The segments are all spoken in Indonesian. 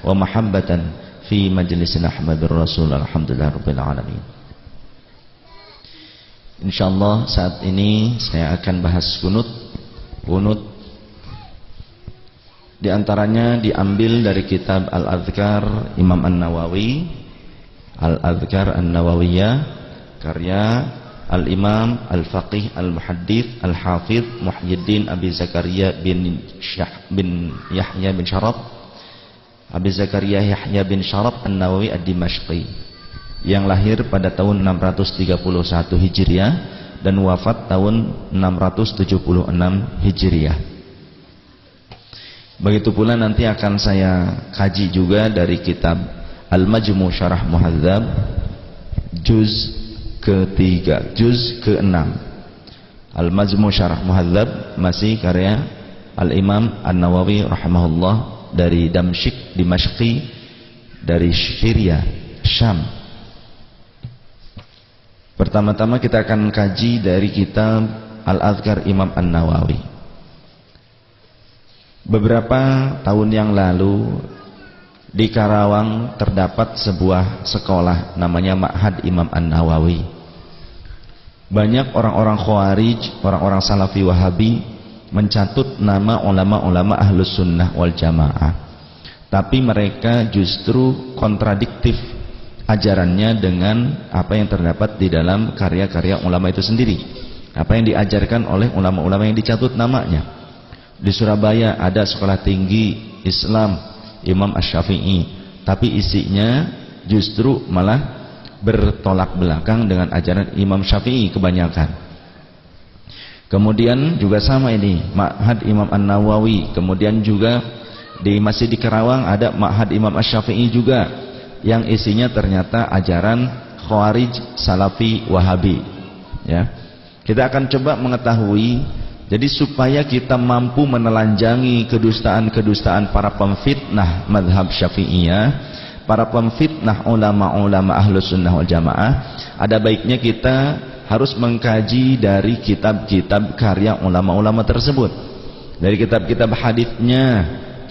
wa mahabbatan fi majlisina Ahmadur Rasul. Alhamdulillahirabbil alamin. Insyaallah saat ini saya akan bahas kunut. Kunut di antaranya diambil dari kitab Al-Adhkar Imam An-Nawawi, Al-Adhkar An-Nawawiyah, karya Al-Imam Al-Faqih Al-Muhaddits Al-Hafidh Muhyiddin Abi Zakaria bin Yahya bin Sharaf, Abi Zakaria Yahya bin Sharaf An-Nawawi Ad-Dimashqi, yang lahir pada tahun 631 Hijriah dan wafat tahun 676 Hijriah. Begitu pula nanti akan saya kaji juga dari kitab Al-Majmu' Syarah Muhadzab juz ketiga, juz ke-6. Al-Majmu' Syarah Muhadzab masih karya Al-Imam An-Nawawi rahimahullah dari Dimashqi, dari Syria, Syam. Pertama-tama kita akan kaji dari kitab Al-Adhkar Imam An-Nawawi. Beberapa tahun yang lalu di Karawang terdapat sebuah sekolah namanya Ma'had Imam An-Nawawi. Banyak orang-orang Khawarij, orang-orang Salafi Wahabi mencatut nama ulama-ulama Ahlus Sunnah wal Jamaah, tapi mereka justru kontradiktif ajarannya dengan apa yang terdapat di dalam karya-karya ulama itu sendiri, apa yang diajarkan oleh ulama-ulama yang dicatut namanya. Di Surabaya ada sekolah tinggi Islam Imam Asy-Syafi'i, tapi isinya justru malah bertolak belakang dengan ajaran Imam Syafi'i kebanyakan. Kemudian juga sama ini Ma'had Imam An-Nawawi. Kemudian juga masih di Karawang ada Ma'had Imam Asy-Syafi'i juga, yang isinya ternyata ajaran Khawarij, Salafi, Wahabi. Ya, kita akan coba mengetahui. Jadi supaya kita mampu menelanjangi kedustaan-kedustaan para pemfitnah mazhab Syafi'iyah, para pemfitnah ulama-ulama Ahlus Sunnah wal Jamaah, ada baiknya kita harus mengkaji dari kitab-kitab karya ulama-ulama tersebut. Dari kitab-kitab haditsnya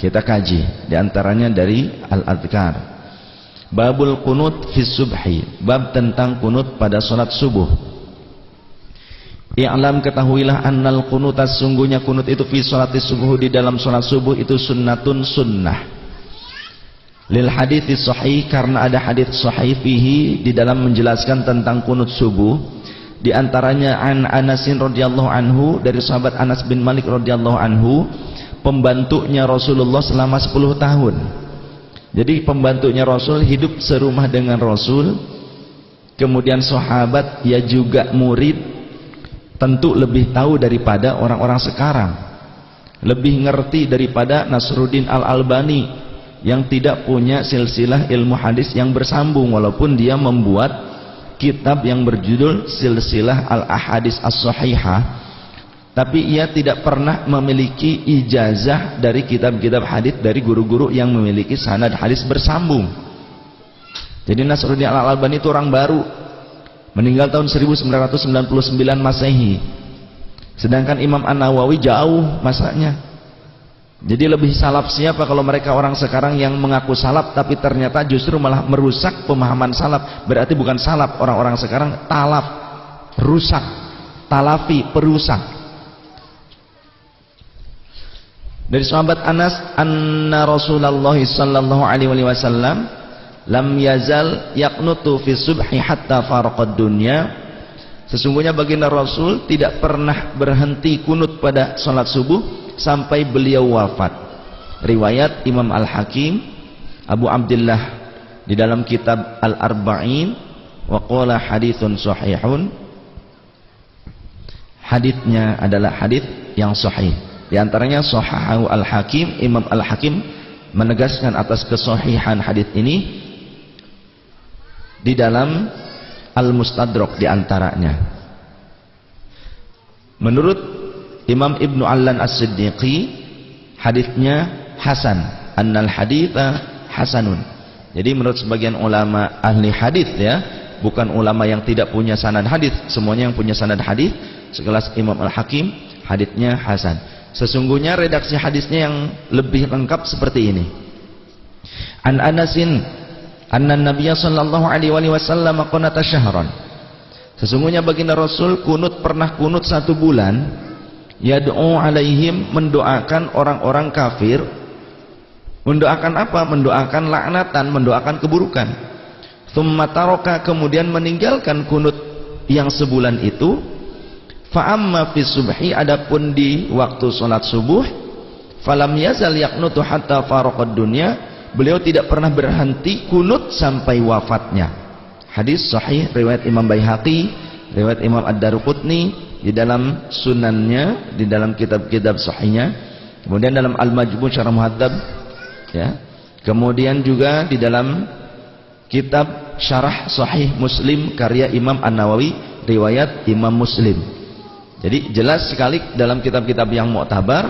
kita kaji, di antaranya dari Al-Adhkar. Babul kunut fi subhi, bab tentang kunut pada salat subuh. I'lam, ketahuilah, annal kunutas, sungguhnya kunut itu fi salati subuh, di dalam salat subuh itu sunnatun, sunnah. Lil hadits sahih, karena ada hadits sahih fihi, di dalam menjelaskan tentang kunut subuh. Di antaranya an Anasin radhiyallahu anhu, dari sahabat Anas bin Malik radhiyallahu anhu, pembantunya Rasulullah selama 10 tahun. Jadi pembantunya Rasul hidup serumah dengan Rasul, kemudian sahabat, ya juga murid, tentu lebih tahu daripada orang-orang sekarang, lebih ngerti daripada Nasruddin Al-Albani yang tidak punya silsilah ilmu hadis yang bersambung, walaupun dia membuat kitab yang berjudul Silsilah Al-Ahadits As-Sahihah, tapi ia tidak pernah memiliki ijazah dari kitab-kitab hadits dari guru-guru yang memiliki sanad hadis bersambung. Jadi Nasruddin Al-Albani itu orang baru, meninggal tahun 1999 Masehi. Sedangkan Imam An-Nawawi jauh masanya. Jadi lebih salaf siapa kalau mereka orang sekarang yang mengaku salaf tapi ternyata justru malah merusak pemahaman salaf. Berarti bukan salaf, orang-orang sekarang talaf, rusak, talafi, perusak. Dari sahabat Anas, anna Rasulullah sallallahu alaihi wasallam lam yazal yaqnutu fi subhi hatta faraqad dunya. Sesungguhnya baginda Rasul tidak pernah berhenti kunut pada salat subuh sampai beliau wafat. Riwayat Imam Al-Hakim Abu Abdullah di dalam kitab Al-Arba'in, wa qala haditsun sahihun. Haditsnya adalah hadits yang sahih. Di antaranya Shahahu Al-Hakim, Imam Al-Hakim menegaskan atas kesahihan hadits ini di dalam Al-Mustadrak di antaranya. Menurut Imam Ibnu Allan As-Siddiqi, haditsnya hasan, annal haditsa hasanun. Jadi menurut sebagian ulama ahli hadits, ya, bukan ulama yang tidak punya sanad hadits, semuanya yang punya sanad hadits sekelas Imam Al-Hakim, haditsnya hasan. Sesungguhnya redaksi hadisnya yang lebih lengkap seperti ini. An Anasin anna Nabiyya sallallahu alaihi wasallam qanata syahran. Sesungguhnya baginda Rasul pernah kunut 1 bulan, yad'u alaihim, mendoakan orang-orang kafir. Mendoakan apa? Mendoakan laknatan, mendoakan keburukan. Tsumma taraka, kemudian meninggalkan kunut yang sebulan itu. Fa amma fi subhi, adapun di waktu salat subuh, falam yazal yaqnutu hatta faraqad dunya, beliau tidak pernah berhenti kunut sampai wafatnya. Hadis sahih riwayat Imam Baihaqi, riwayat Imam Ad-Daruqutni di dalam sunannya, di dalam kitab-kitab sahihnya, kemudian dalam Al-Majmu' Syarah Muhadzab, ya. Kemudian juga di dalam kitab Syarah Sahih Muslim karya Imam An-Nawawi, riwayat Imam Muslim. Jadi jelas sekali dalam kitab-kitab yang mu'tabar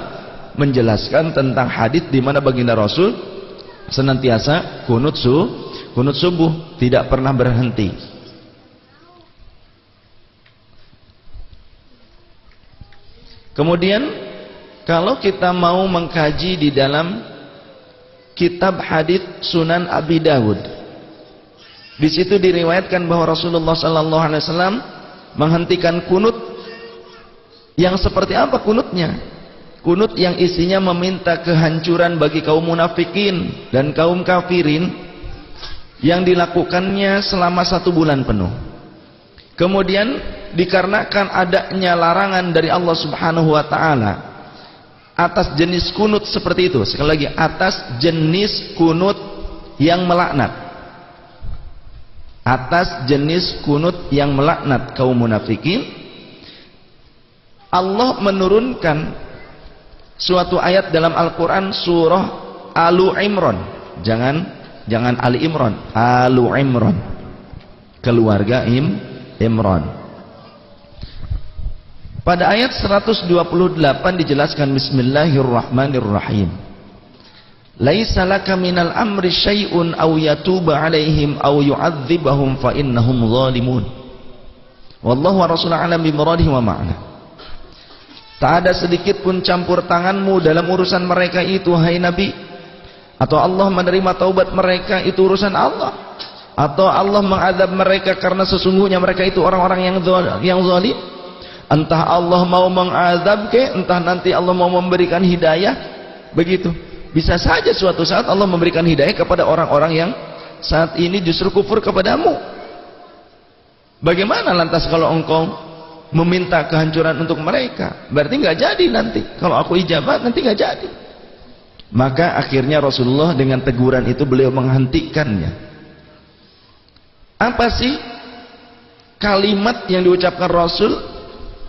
menjelaskan tentang hadis di mana baginda Rasul senantiasa kunut subuh, tidak pernah berhenti. Kemudian kalau kita mau mengkaji di dalam kitab hadis Sunan Abi Dawud, di situ diriwayatkan bahwa Rasulullah sallallahu alaihi wasallam menghentikan kunut yang seperti apa kunutnya? Kunut yang isinya meminta kehancuran bagi kaum munafikin dan kaum kafirin, yang dilakukannya selama 1 bulan penuh. Kemudian dikarenakan adanya larangan dari Allah Subhanahu wa taala atas jenis kunut seperti itu, sekali lagi, atas jenis kunut yang melaknat, atas jenis kunut yang melaknat kaum munafikin, Allah menurunkan suatu ayat dalam Al-Quran, surah Alu Imran. Jangan Ali Imran, Alu Imran, keluarga Imran. Pada ayat 128 dijelaskan, Bismillahirrahmanirrahim, laisa laka minal amri syai'un aw yatuba alaihim aw yu'adzibahum fa innahum zalimun wallahu wa rasuluhu a'lam bi muradihi wa ma'na. Tak ada sedikit pun campur tanganmu dalam urusan mereka itu, hai Nabi. Atau Allah menerima taubat mereka, itu urusan Allah. Atau Allah mengadab mereka karena sesungguhnya mereka itu orang-orang yang zalim. Entah Allah mau mengadab ke, entah nanti Allah mau memberikan hidayah. Begitu. Bisa saja suatu saat Allah memberikan hidayah kepada orang-orang yang saat ini justru kufur kepadamu. Bagaimana lantas kalau engkau meminta kehancuran untuk mereka? Berarti nggak jadi nanti. Kalau aku ijabah nanti nggak jadi. Maka akhirnya Rasulullah dengan teguran itu beliau menghentikannya. Apa sih kalimat yang diucapkan Rasul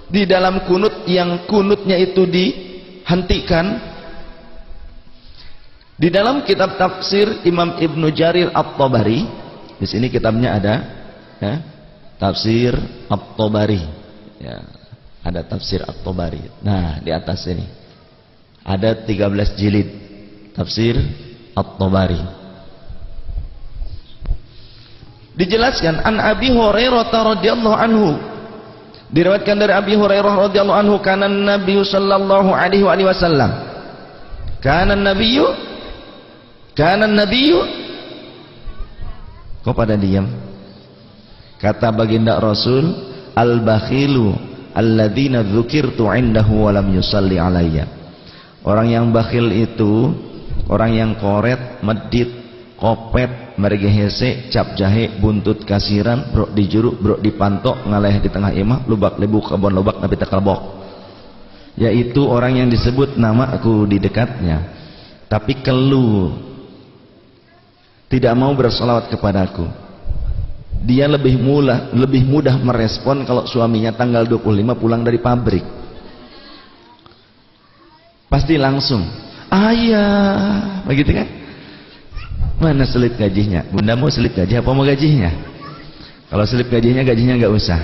di dalam kunut, yang kunutnya itu dihentikan? Di dalam kitab tafsir Imam Ibnu Jarir At-Tabari, di sini kitabnya ada, ya, tafsir At-Tabari. Ya, ada tafsir At-Tabari. Nah, di atas ini ada 13 jilid tafsir At-Tabari. Dijelaskan an Abi Hurairah radhiyallahu anhu, diriwayatkan dari Abi Hurairah radhiyallahu anhu, kana Nabi sallallahu alaihi wasallam, kana Nabi, kok pada diam? Kata baginda Rasul, al-bakhilu alladzina dzukirtu indahu wa lam yusalli alayya. Orang yang bakhil itu orang yang koret, medit, kopet, mergehese, cap jahe, buntut kasiran, brok dijuruk, brok dipantok, ngaleh di tengah imah, lubak lebu kebon lobak nabi tekalbok. Yaitu orang yang disebut nama aku di dekatnya, tapi keluh, tidak mau bersolawat kepadaku. Dia lebih mudah merespon kalau suaminya tanggal 25 pulang dari pabrik. Pasti langsung, ayah, begitu kan? Mana selip gajinya? Bunda mau selip gaji apa mau gajinya? Kalau selip gajinya nggak usah.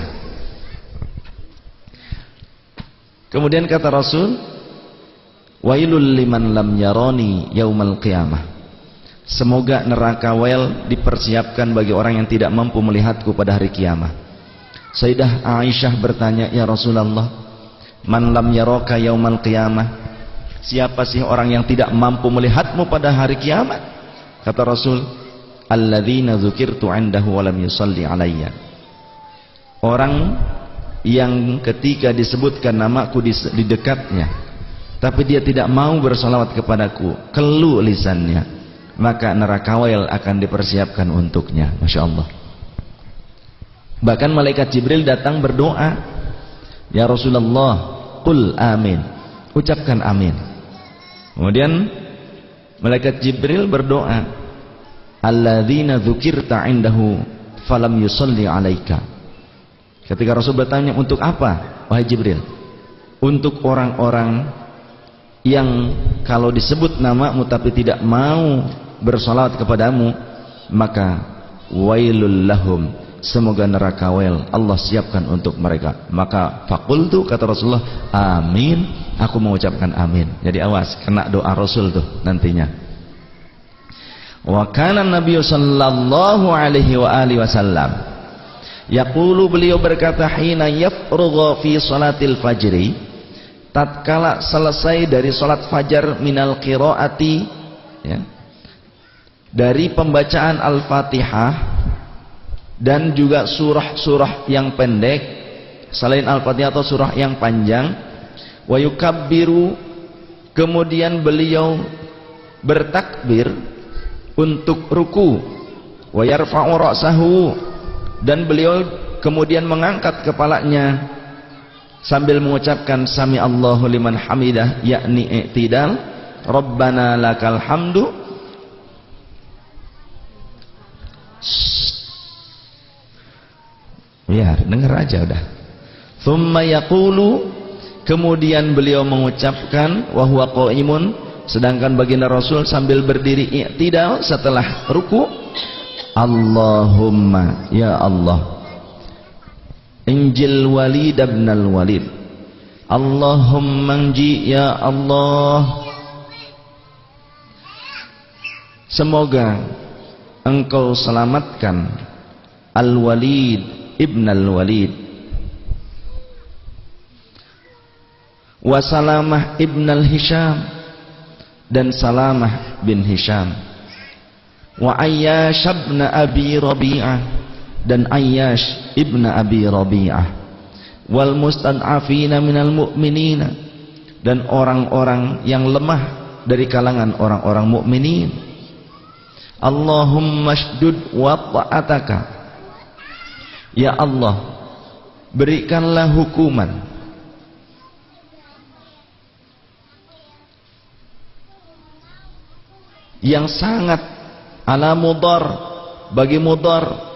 Kemudian kata Rasul, wailul liman lam yarani yaumal qiyamah. Semoga neraka wel dipersiapkan bagi orang yang tidak mampu melihatku pada hari kiamat. Sayyidah Aisyah bertanya, ya Rasulullah, man lam yaraka yaumal qiyamah? Siapa sih orang yang tidak mampu melihatmu pada hari kiamat? Kata Rasul, alladzina dzukirtu 'indahu wa lam yusalli 'alayya. Orang yang ketika disebutkan namaku di dekatnya, tapi dia tidak mau bersalawat kepadaku, keluh lisannya, maka neraka akan dipersiapkan untuknya. Masya Allah. Bahkan malaikat Jibril datang berdoa, ya Rasulullah, qul amin, ucapkan amin. Kemudian malaikat Jibril berdoa, alladzina dzukirta 'indahu falam yusalli 'alaika. Ketika Rasul bertanya, untuk apa wahai Jibril? Untuk orang-orang yang kalau disebut namamu tapi tidak mau bersalawat kepadamu, maka wailul lahum, semoga neraka wail Allah siapkan untuk mereka. Maka faqultu, kata Rasulullah, amin, aku mengucapkan amin. Jadi awas, kena doa Rasul tuh nantinya. Wa kana Nabi sallallahu alaihi wa alihi wasallam yaqulu, beliau berkata, hina yafrugha fi salatil fajri, tatkala selesai dari salat fajar, minal qiraati, ya, dari pembacaan Al-Fatihah dan juga surah-surah yang pendek selain Al-Fatihah atau surah yang panjang, wa yukabbiru, kemudian beliau bertakbir untuk ruku, wa yarfa'u ra'sahu, dan beliau kemudian mengangkat kepalanya sambil mengucapkan sami Allahu liman hamidah, yakni i'tidal, Rabbana lakal hamdu. Ya, dengar aja udah. Thumma yaqulu, kemudian beliau mengucapkan wa huwa qaimun, sedangkan baginda Rasul sambil berdiri i'tidal setelah ruku, Allahumma, ya Allah, Injil Walid ibn al-Walid, Allahumma inji, ya Allah, semoga engkau selamatkan Al-Walid ibn al-Walid wa Salamah ibn al-Hisham, dan Salamah bin Hisham, wa Ayyash ibn Abi Rabi'ah, dan Ayyash ibn Abi Rabi'ah, wal mustad'afina minal mu'minina, dan orang-orang yang lemah dari kalangan orang-orang mukminin. Allahumma shdud wata'ataka, ya Allah, berikanlah hukuman yang sangat ala mudar, bagi mudar,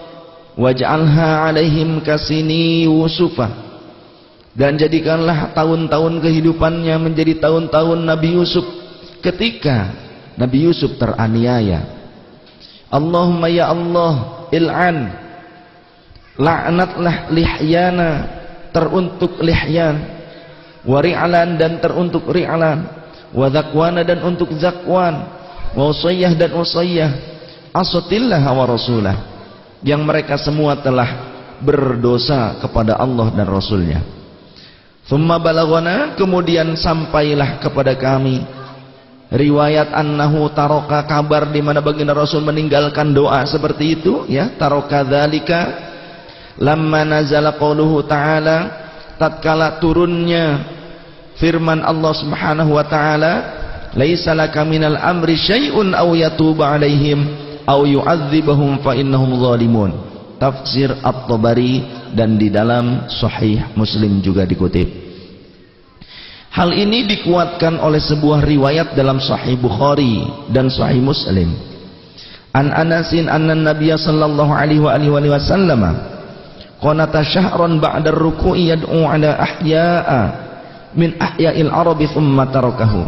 waj'alha alaihim kasini Yusufa, dan jadikanlah tahun-tahun kehidupannya menjadi tahun-tahun Nabi Yusuf ketika Nabi Yusuf teraniaya. Allahumma ya Allah, il'an, laknatlah Lihyana, teruntuk Lihyan, wa Ri'lan, dan teruntuk Ri'lan, wa Zakwana, dan untuk Zakwan, wa Usayyah, dan Usayyah, asatillah wa rasulah, yang mereka semua telah berdosa kepada Allah dan Rasulnya. Thumma balaghana, kemudian sampailah kepada kami riwayat annahu taroka, kabar di mana baginda Rasul meninggalkan doa seperti itu, ya, taroka dzalika lamma nazala qauluhu ta'ala, tatkala turunnya firman Allah Subhanahu wa ta'ala, laisa laka minal amri syai'un aw yatuba 'alaihim aw yu'adzibahum fa innahum zalimun. Tafsir At-Tabari, dan di dalam Sahih Muslim juga dikutip. Hal ini dikuatkan oleh sebuah riwayat dalam Sahih Bukhari dan Sahih Muslim. An Anasin anna Nabiyya sallallahu alaihi wa sallam qanata syahran ba'da ar-ruku'i yad'u 'ala ahya'a min ahya'il arabi thumma tarakahu.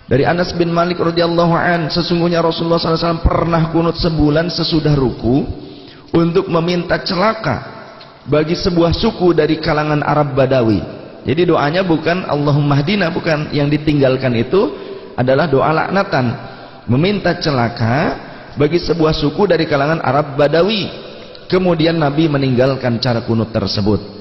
Dari Anas bin Malik radhiyallahu an, sesungguhnya Rasulullah SAW pernah kunut sebulan sesudah ruku untuk meminta celaka bagi sebuah suku dari kalangan Arab Badawi. Jadi doanya bukan Allahumma hdina, bukan. Yang ditinggalkan itu adalah doa laknatan, meminta celaka bagi sebuah suku dari kalangan Arab Badawi. Kemudian Nabi meninggalkan cara kunut tersebut.